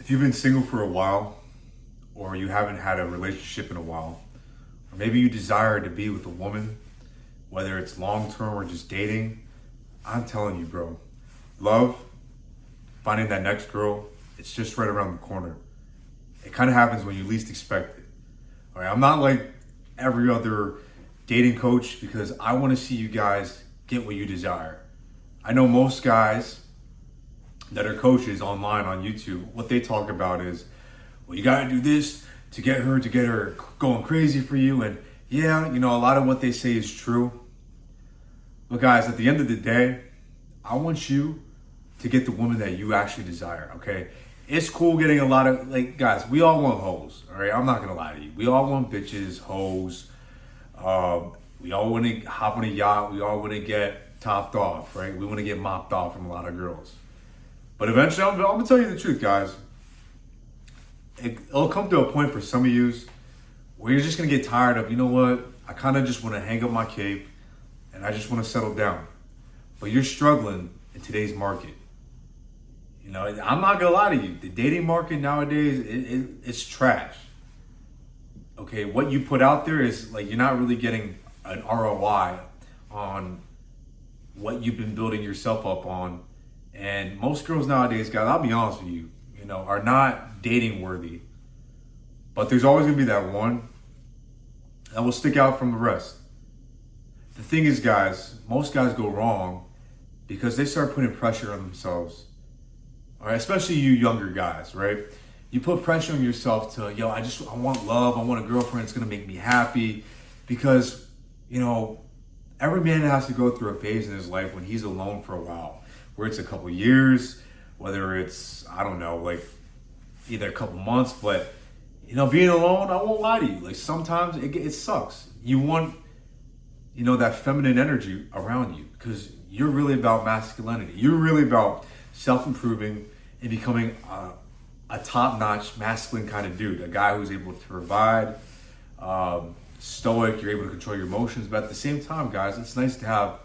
If you've been single for a while, or you haven't had a relationship in a while, or maybe you desire to be with a woman, whether it's long term or just dating, I'm telling you, bro, love, finding that next girl, it's just right around the corner. It kind of happens when you least expect it. All right, I'm not like every other dating coach because I want to see you guys get what you desire. I know most guys that are coaches online on YouTube, what they talk about is, well, you got to do this to get her going crazy for you. And yeah, a lot of what they say is true. But guys, at the end of the day, I want you to get the woman that you actually desire, okay? It's cool getting a lot of, guys, we all want hoes, all right? I'm not going to lie to you. We all want bitches, hoes. We all want to hop on a yacht. We all want to get topped off, right? We want to get mopped off from a lot of girls. But eventually, I'm going to tell you the truth, guys. It'll come to a point for some of you where you're just going to get tired of, you know what? I kind of just want to hang up my cape and I just want to settle down. But you're struggling in today's market. I'm not going to lie to you. The dating market nowadays, it's trash. Okay, what you put out there is you're not really getting an ROI on what you've been building yourself up on. And most girls nowadays, guys, I'll be honest with you, are not dating worthy. But there's always going to be that one that will stick out from the rest. The thing is, guys, most guys go wrong because they start putting pressure on themselves. All right, especially you younger guys, right? You put pressure on yourself to, I want love. I want a girlfriend that's going to make me happy because, every man has to go through a phase in his life when he's alone for a while, where it's a couple years, whether it's, I don't know, either a couple months, but, being alone, I won't lie to you. Sometimes it sucks. You want, that feminine energy around you because you're really about masculinity. You're really about self-improving and becoming a top-notch masculine kind of dude, a guy who's able to provide, stoic, you're able to control your emotions. But at the same time, guys, it's nice to have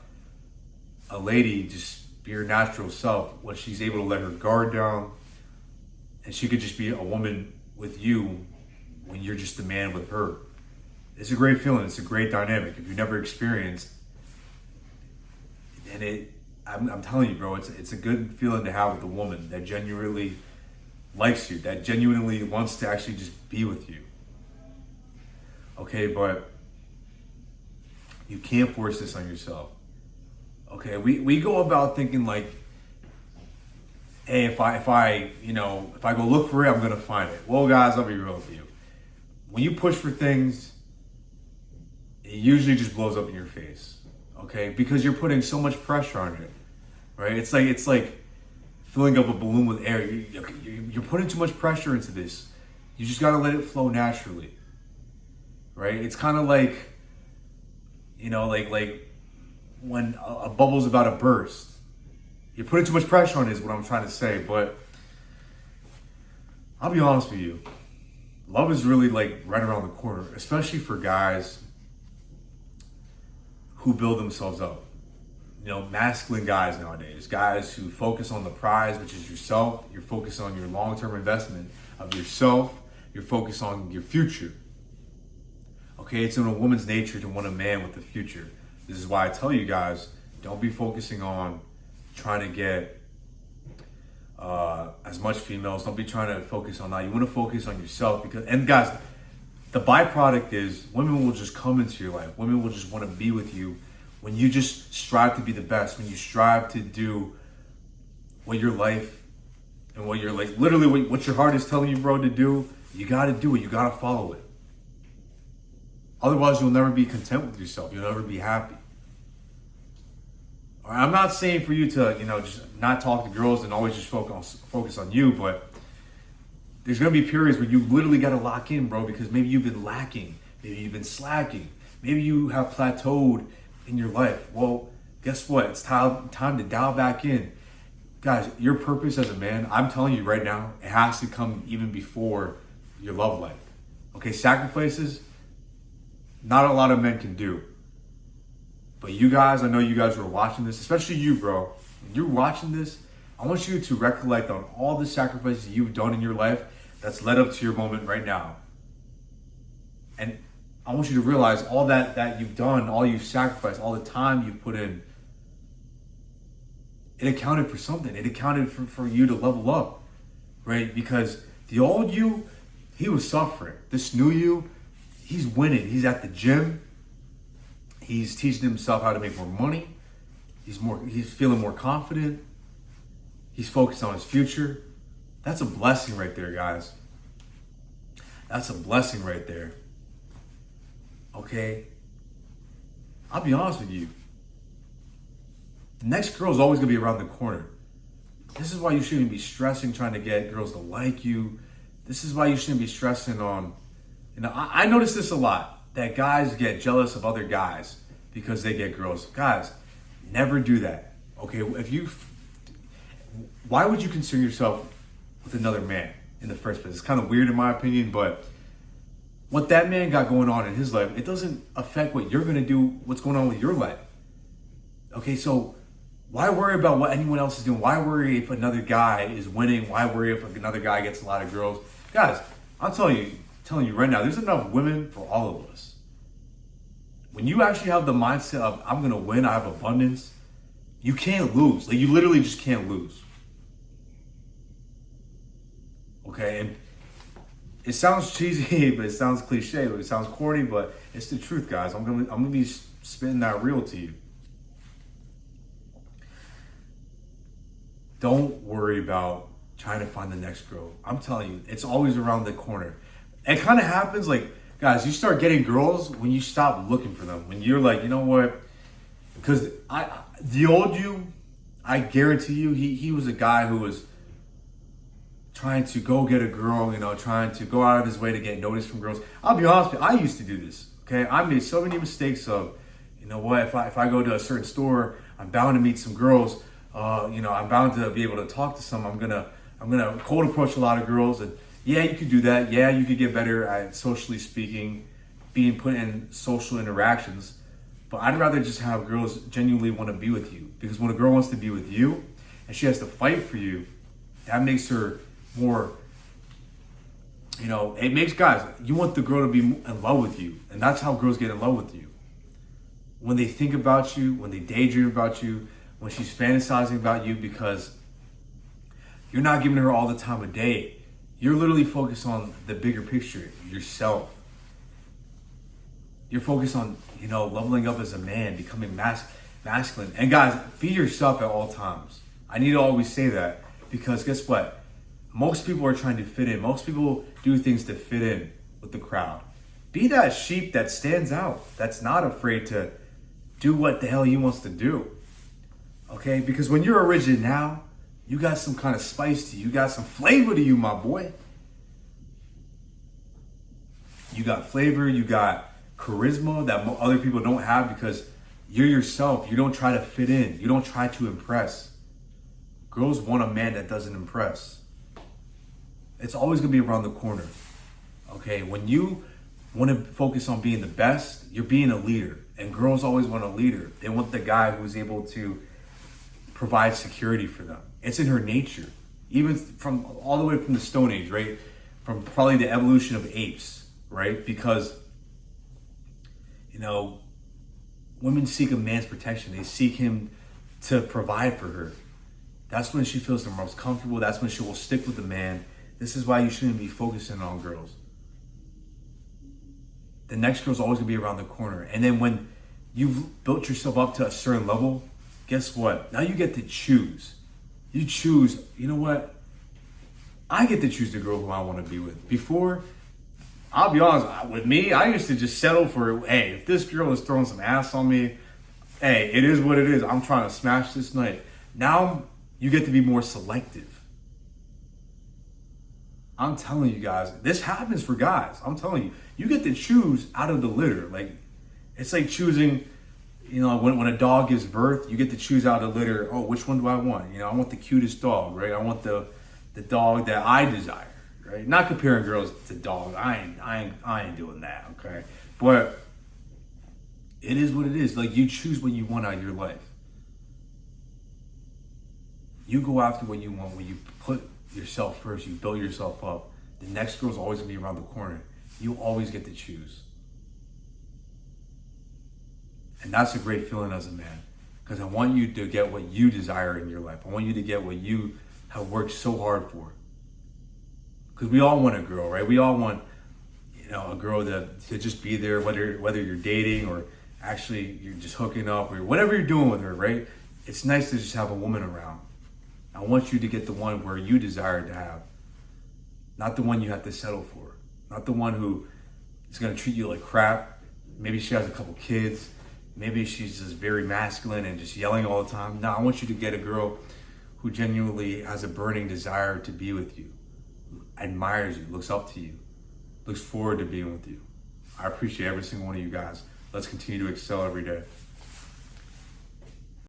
a lady just be her natural self when she's able to let her guard down and she could just be a woman with you when you're just a man with her. It's a great feeling. It's a great dynamic. If you've never experienced, and I'm telling you, bro, it's a good feeling to have with a woman that genuinely likes you, that genuinely wants to actually just be with you. Okay, but you can't force this on yourself. Okay, we go about thinking hey, if I go look for it, I'm gonna find it. Well, guys, I'll be real with you. When you push for things, it usually just blows up in your face. Okay, because you're putting so much pressure on it, right? It's like filling up a balloon with air. You're putting too much pressure into this. You just gotta let it flow naturally, right? It's kind of like when a bubble's about to burst. You're putting too much pressure on it is what I'm trying to say. But I'll be honest with you. Love is really right around the corner, especially for guys who build themselves up. Masculine guys nowadays, guys who focus on the prize, which is yourself. You're focused on your long-term investment of yourself. You're focused on your future. Okay, it's in a woman's nature to want a man with a future. This is why I tell you guys, don't be focusing on trying to get as much females. Don't be trying to focus on that. You want to focus on yourself and guys, the byproduct is women will just come into your life. Women will just want to be with you when you just strive to be the best, when you strive to do what your life and what you're literally what your heart is telling you, bro, to do. You got to do it. You got to follow it. Otherwise, you'll never be content with yourself. You'll never be happy. All right, I'm not saying for you to, just not talk to girls and always just focus on you, but there's going to be periods where you literally got to lock in, bro, because maybe you've been lacking. Maybe you've been slacking. Maybe you have plateaued in your life. Well, guess what? It's time to dial back in. Guys, your purpose as a man, I'm telling you right now, it has to come even before your love life. Okay, sacrifices, not a lot of men can do. But you guys, I know you guys who are watching this, especially you, bro. When you're watching this, I want you to recollect on all the sacrifices you've done in your life that's led up to your moment right now. And I want you to realize all that you've done, all you've sacrificed, all the time you've put in, it accounted for something. It accounted for you to level up, right? Because the old you, he was suffering. This new you, he's winning. He's at the gym. He's teaching himself how to make more money. He's feeling more confident. He's focused on his future. That's a blessing right there, guys. That's a blessing right there. Okay? I'll be honest with you. The next girl is always going to be around the corner. This is why you shouldn't be stressing trying to get girls to like you. This is why you shouldn't be stressing on, I notice this a lot, that guys get jealous of other guys because they get girls. Guys, never do that. Okay, why would you concern yourself with another man in the first place? It's kind of weird in my opinion, but what that man got going on in his life, it doesn't affect what you're going to do, what's going on with your life. Okay, so why worry about what anyone else is doing? Why worry if another guy is winning? Why worry if another guy gets a lot of girls? Guys, I'm telling you right now, there's enough women for all of us. When you actually have the mindset of, I'm going to win, I have abundance, you can't lose. Like, you literally just can't lose. Okay, and it sounds cheesy, but it sounds cliche, but it sounds corny, but it's the truth, guys. I'm gonna be spitting that real to you. Don't worry about trying to find the next girl. I'm telling you, it's always around the corner. It kind of happens like, guys, you start getting girls when you stop looking for them. When you're like, you know what? Because the old you, I guarantee you, he was a guy who was trying to go get a girl, trying to go out of his way to get noticed from girls. I'll be honest with you, I used to do this, okay? I made so many mistakes of, you know what, if I go to a certain store, I'm bound to meet some girls, I'm bound to be able to talk to some, I'm gonna cold approach a lot of girls, and yeah, you could do that. Yeah, you could get better at socially speaking, being put in social interactions, but I'd rather just have girls genuinely want to be with you, because when a girl wants to be with you, and she has to fight for you, that makes her more, it makes guys, you want the girl to be in love with you. And that's how girls get in love with you. When they think about you, when they daydream about you, when she's fantasizing about you, because you're not giving her all the time of day. You're literally focused on the bigger picture, yourself. You're focused on, leveling up as a man, becoming masculine. And guys, be yourself at all times. I need to always say that, because guess what? Most people are trying to fit in. Most people do things to fit in with the crowd. Be that sheep that stands out, that's not afraid to do what the hell he wants to do. Okay? Because when you're original, you got some kind of spice to you. You got some flavor to you, my boy. You got flavor. You got charisma that other people don't have, because you're yourself. You don't try to fit in. You don't try to impress. Girls want a man that doesn't impress. It's always going to be around the corner. Okay, when you want to focus on being the best, you're being a leader. And girls always want a leader. They want the guy who's able to provide security for them. It's in her nature. Even from all the way from the Stone Age, right? From probably the evolution of apes, right? Because, women seek a man's protection. They seek him to provide for her. That's when she feels the most comfortable. That's when she will stick with the man. This is why you shouldn't be focusing on girls. The next girl's always gonna be around the corner. And then when you've built yourself up to a certain level, guess what? Now you get to choose. You choose, you know what? I get to choose the girl who I want to be with. Before, I'll be honest, with me, I used to just settle for, hey, if this girl is throwing some ass on me, hey, it is what it is. I'm trying to smash this night. Now you get to be more selective. I'm telling you guys, this happens for guys. I'm telling you, you get to choose out of the litter. Like, it's like choosing, when a dog gives birth, you get to choose out of the litter. Oh, which one do I want? I want the cutest dog, right? I want the dog that I desire, right? Not comparing girls to dogs. I ain't doing that, okay? But it is what it is. Like, you choose what you want out of your life. you go after what you want, when you put yourself first, you build yourself up, the next girl's always gonna be around the corner. You always get to choose. And that's a great feeling as a man, because I want you to get what you desire in your life. I want you to get what you have worked so hard for. Because we all want a girl, right? We all want, a girl to just be there, whether you're dating or actually you're just hooking up or whatever you're doing with her, right? It's nice to just have a woman around. I want you to get the one where you desire to have, not the one you have to settle for, not the one who is going to treat you like crap. Maybe she has a couple kids. Maybe she's just very masculine and just yelling all the time. No, I want you to get a girl who genuinely has a burning desire to be with you, admires you, looks up to you, looks forward to being with you. I appreciate every single one of you guys. Let's continue to excel every day.